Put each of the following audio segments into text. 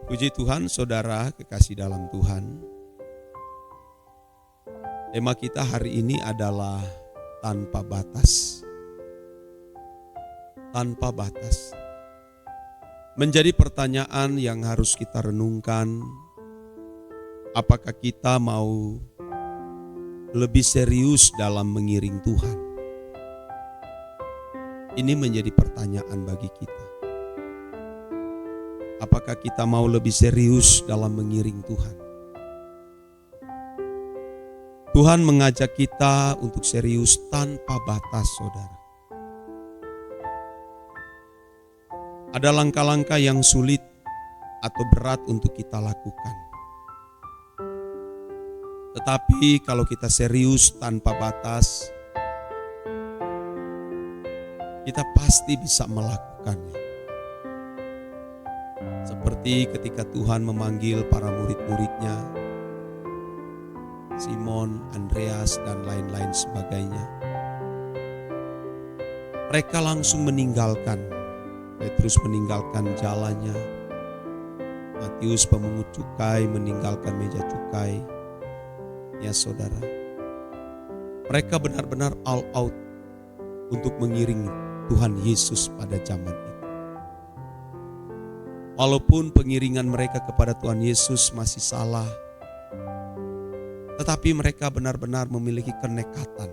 Puji Tuhan, saudara kekasih dalam Tuhan. Tema kita hari ini adalah tanpa batas. Tanpa batas. Menjadi pertanyaan yang harus kita renungkan, apakah kita mau lebih serius dalam mengiring Tuhan? Ini menjadi pertanyaan bagi kita. Apakah kita mau lebih serius dalam mengiring Tuhan? Tuhan mengajak kita untuk serius tanpa batas, saudara. Ada langkah-langkah yang sulit atau berat untuk kita lakukan. Tetapi kalau kita serius tanpa batas, kita pasti bisa melakukannya. Seperti ketika Tuhan memanggil para murid-muridnya, Simon, Andreas, dan lain-lain sebagainya. Mereka langsung meninggalkan. Petrus meninggalkan jalannya. Matius pemungut cukai meninggalkan meja cukai. Ya saudara, mereka benar-benar all out untuk mengiring Tuhan Yesus pada zaman itu. Walaupun pengiringan mereka kepada Tuhan Yesus masih salah, tetapi mereka benar-benar memiliki kenekatan.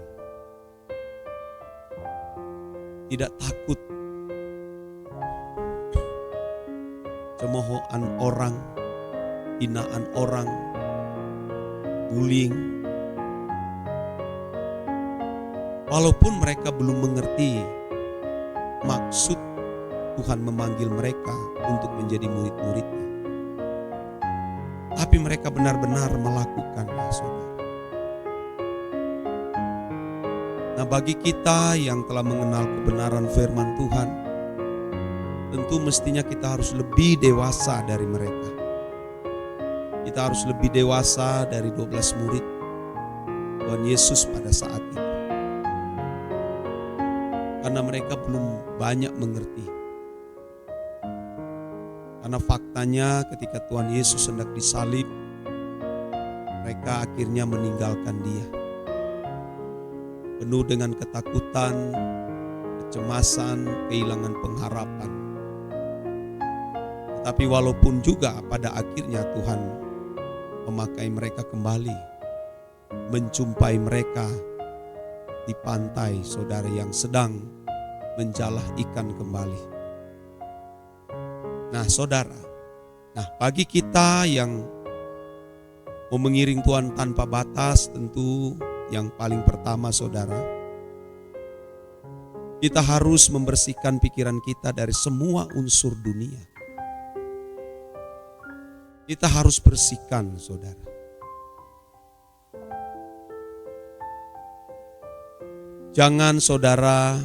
Tidak takut cemoohan orang, hinaan orang, bullying. Walaupun mereka belum mengerti maksud Tuhan memanggil mereka untuk menjadi murid-muridnya, tapi mereka benar-benar melakukannya, saudara. Nah, bagi kita yang telah mengenal kebenaran firman Tuhan, tentu mestinya kita harus lebih dewasa dari mereka. Kita harus lebih dewasa dari 12 murid Tuhan Yesus pada saat itu. Karena mereka belum banyak mengerti. Karena faktanya ketika Tuhan Yesus hendak disalib, mereka akhirnya meninggalkan Dia. Penuh dengan ketakutan, kecemasan, kehilangan pengharapan. Tetapi walaupun juga pada akhirnya Tuhan memakai mereka kembali, menjumpai mereka di pantai, saudara, yang sedang menjalah ikan kembali. Nah, saudara, bagi kita yang mau mengiring Tuhan tanpa batas, tentu yang paling pertama, saudara, kita harus membersihkan pikiran kita dari semua unsur dunia. Kita harus bersihkan, saudara. Jangan saudara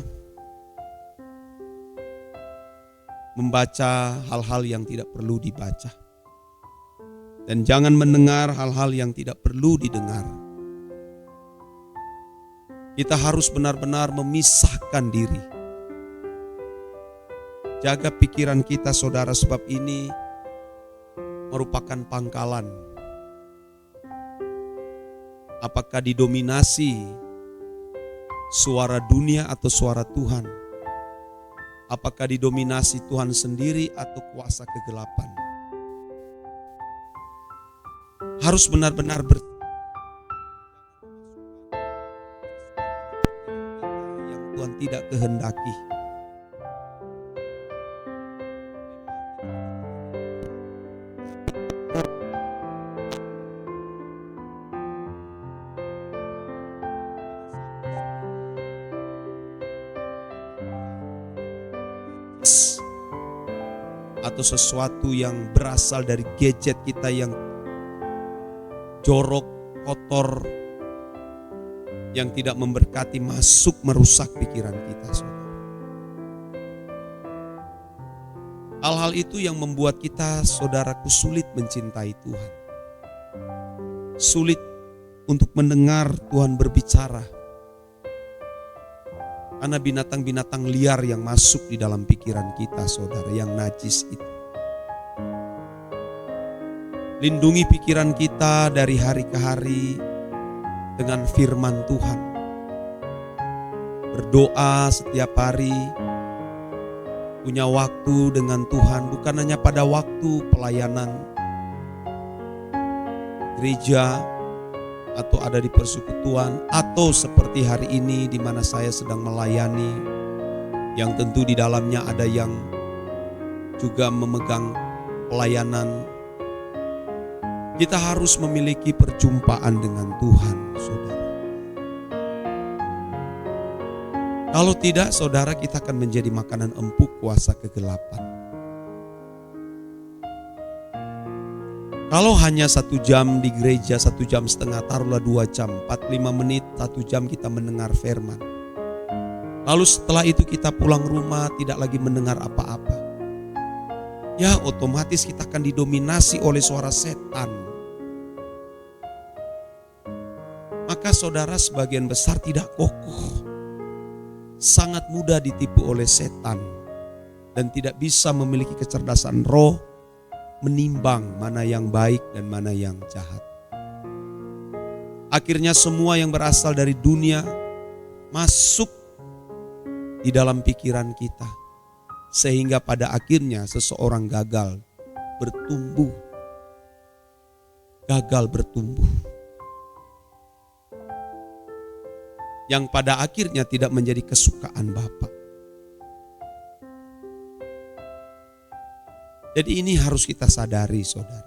membaca hal-hal yang tidak perlu dibaca. Dan jangan mendengar hal-hal yang tidak perlu didengar. Kita harus benar-benar memisahkan diri. Jaga pikiran kita, saudara, sebab ini merupakan pangkalan. Apakah didominasi suara dunia atau suara Tuhan? Apakah didominasi Tuhan sendiri atau kuasa kegelapan? Harus benar-benar yang Tuhan tidak kehendaki. Atau sesuatu yang berasal dari gadget kita yang jorok, kotor, yang tidak memberkati, masuk merusak pikiran kita, saudara. Hal-hal itu yang membuat kita, saudaraku, sulit mencintai Tuhan. Sulit untuk mendengar Tuhan berbicara. Karena binatang-binatang liar yang masuk di dalam pikiran kita, saudara, yang najis itu. Lindungi pikiran kita dari hari ke hari dengan firman Tuhan. Berdoa setiap hari, punya waktu dengan Tuhan, bukan hanya pada waktu pelayanan gereja atau ada di persekutuan, atau seperti hari ini di mana saya sedang melayani, yang tentu di dalamnya ada yang juga memegang pelayanan. Kita harus memiliki perjumpaan dengan Tuhan, saudara. Kalau tidak, saudara, kita akan menjadi makanan empuk kuasa kegelapan. Kalau hanya 1 jam di gereja, 1 jam setengah, taruhlah 2 jam, 45 menit, 1 jam kita mendengar firman. Lalu setelah itu kita pulang rumah tidak lagi mendengar apa-apa. Ya, otomatis kita akan didominasi oleh suara setan. Maka saudara sebagian besar tidak kokoh. Sangat mudah ditipu oleh setan. Dan tidak bisa memiliki kecerdasan roh menimbang mana yang baik dan mana yang jahat. Akhirnya semua yang berasal dari dunia masuk di dalam pikiran kita. Sehingga pada akhirnya seseorang gagal bertumbuh. Gagal bertumbuh. Yang pada akhirnya tidak menjadi kesukaan Bapa. Jadi ini harus kita sadari, saudara,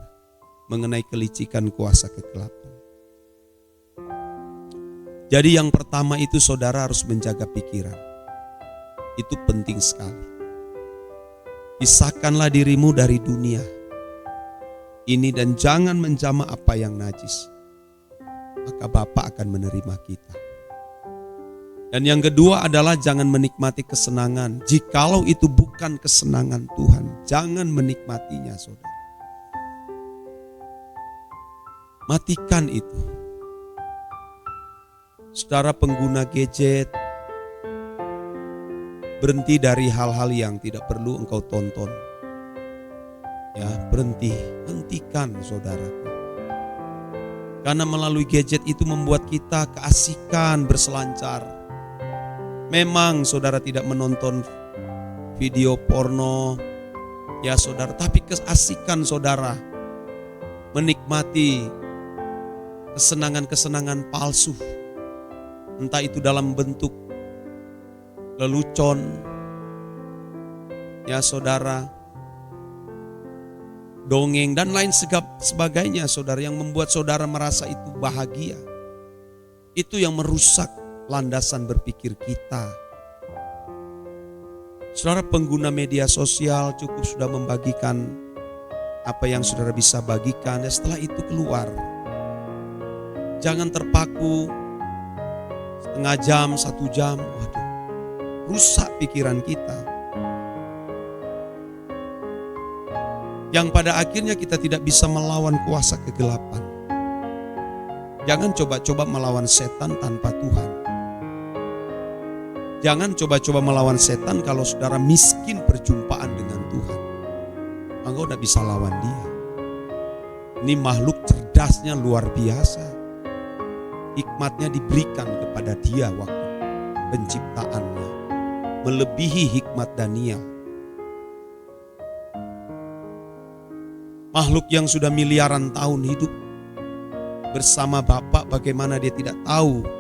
mengenai kelicikan kuasa kegelapan. Jadi yang pertama itu saudara harus menjaga pikiran. Itu penting sekali. Pisahkanlah dirimu dari dunia ini dan jangan menjamah apa yang najis. Maka Bapa akan menerima kita. Dan yang kedua adalah jangan menikmati kesenangan. Jikalau itu bukan kesenangan Tuhan, jangan menikmatinya, saudara. Matikan itu. Saudara pengguna gadget, berhenti dari hal-hal yang tidak perlu engkau tonton. Ya, berhenti, hentikan, saudara. Karena melalui gadget itu membuat kita keasikan berselancar. Memang saudara tidak menonton video porno, ya saudara, tapi keasikan saudara menikmati kesenangan-kesenangan palsu. Entah itu dalam bentuk lelucon, ya saudara, dongeng dan lain sebagainya, saudara, yang membuat saudara merasa itu bahagia. Itu yang merusak landasan berpikir kita. Saudara pengguna media sosial cukup sudah membagikan apa yang saudara bisa bagikan, dan setelah itu keluar. Jangan terpaku setengah jam, 1 jam, waduh, rusak pikiran kita. Yang pada akhirnya kita tidak bisa melawan kuasa kegelapan. Jangan coba-coba melawan setan tanpa Tuhan. Jangan coba-coba melawan setan kalau saudara miskin perjumpaan dengan Tuhan. Engkau tidak bisa lawan dia. Ini makhluk cerdasnya luar biasa. Hikmatnya diberikan kepada dia waktu penciptaannya. Melebihi hikmat Daniel. Makhluk yang sudah miliaran tahun hidup bersama Bapa, bagaimana dia tidak tahu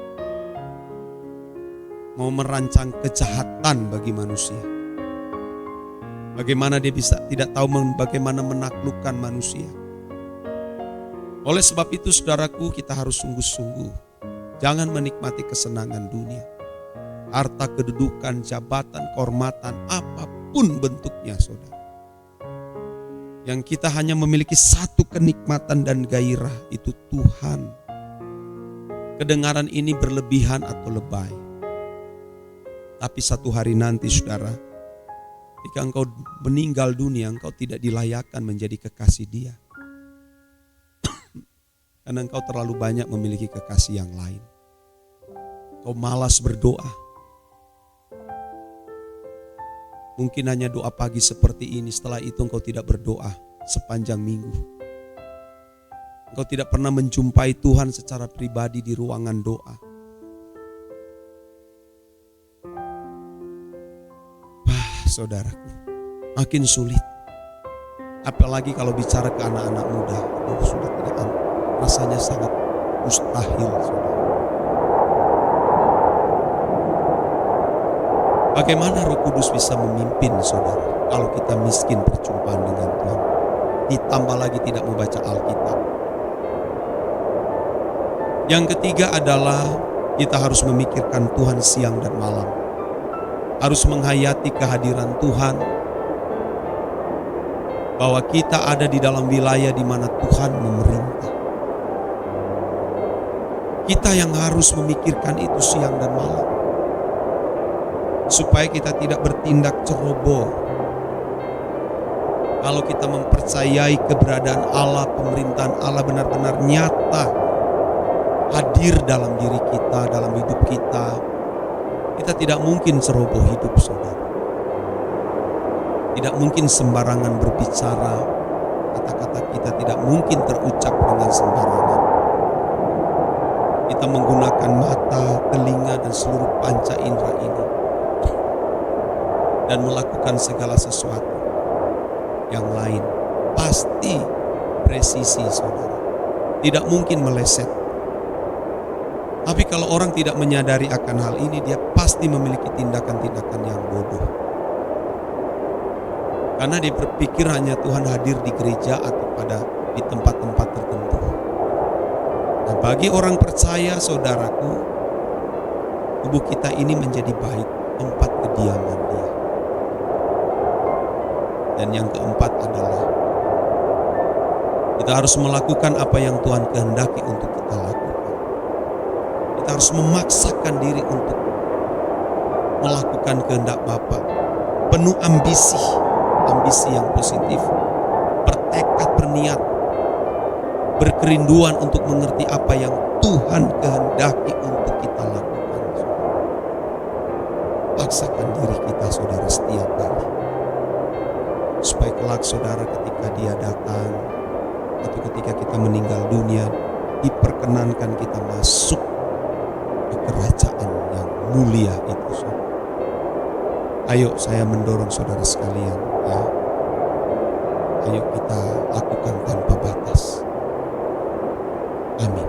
mau merancang kejahatan bagi manusia. Bagaimana dia bisa tidak tahu bagaimana menaklukkan manusia. Oleh sebab itu saudaraku, kita harus sungguh-sungguh. Jangan menikmati kesenangan dunia. Harta, kedudukan, jabatan, kehormatan, apapun bentuknya saudara. Yang kita hanya memiliki satu kenikmatan dan gairah, itu Tuhan. Kedengaran ini berlebihan atau lebay. Tapi satu hari nanti saudara, ketika engkau meninggal dunia, engkau tidak dilayakkan menjadi kekasih dia. Karena engkau terlalu banyak memiliki kekasih yang lain. Kau malas berdoa. Mungkin hanya doa pagi seperti ini, setelah itu engkau tidak berdoa sepanjang minggu. engkau tidak pernah menjumpai Tuhan secara pribadi di ruangan doa. Saudaraku, makin sulit. Apalagi kalau bicara ke anak-anak muda, sudah tidak, rasanya sangat mustahil, saudara. Bagaimana Roh Kudus bisa memimpin saudara kalau kita miskin perjumpaan dengan Tuhan, ditambah lagi tidak membaca Alkitab? Yang ketiga adalah kita harus memikirkan Tuhan siang dan malam, harus menghayati kehadiran Tuhan, bahwa kita ada di dalam wilayah di mana Tuhan memerintah. Kita yang harus memikirkan itu siang dan malam, supaya kita tidak bertindak ceroboh. Kalau kita mempercayai keberadaan Allah, pemerintahan Allah benar-benar nyata hadir dalam diri kita, dalam hidup kita, kita tidak mungkin ceroboh hidup, saudara. Tidak mungkin sembarangan berbicara, kata-kata kita tidak mungkin terucap dengan sembarangan. Kita menggunakan mata, telinga, dan seluruh panca indera ini dan melakukan segala sesuatu yang lain pasti presisi, saudara. Tidak mungkin meleset. Tapi kalau orang tidak menyadari akan hal ini, dia pasti memiliki tindakan-tindakan yang bodoh. Karena dia berpikir hanya Tuhan hadir di gereja atau di tempat-tempat tertentu. Nah, bagi orang percaya, saudaraku, tubuh kita ini menjadi baik, tempat kediaman Dia. Dan yang keempat adalah kita harus melakukan apa yang Tuhan kehendaki untuk kita lakukan. Kita harus memaksakan diri untuk melakukan kehendak Bapa. Penuh ambisi yang positif, bertekad, berniat, berkerinduan untuk mengerti apa yang Tuhan kehendaki untuk kita lakukan. Paksakan diri kita, saudara, setiap hari, supaya kelak saudara ketika Dia datang atau ketika kita meninggal dunia, diperkenankan kita masuk ke kerajaan yang mulia itu, saudara. Ayo, saya mendorong saudara sekalian, ya. Ayo kita lakukan tanpa batas. Amin.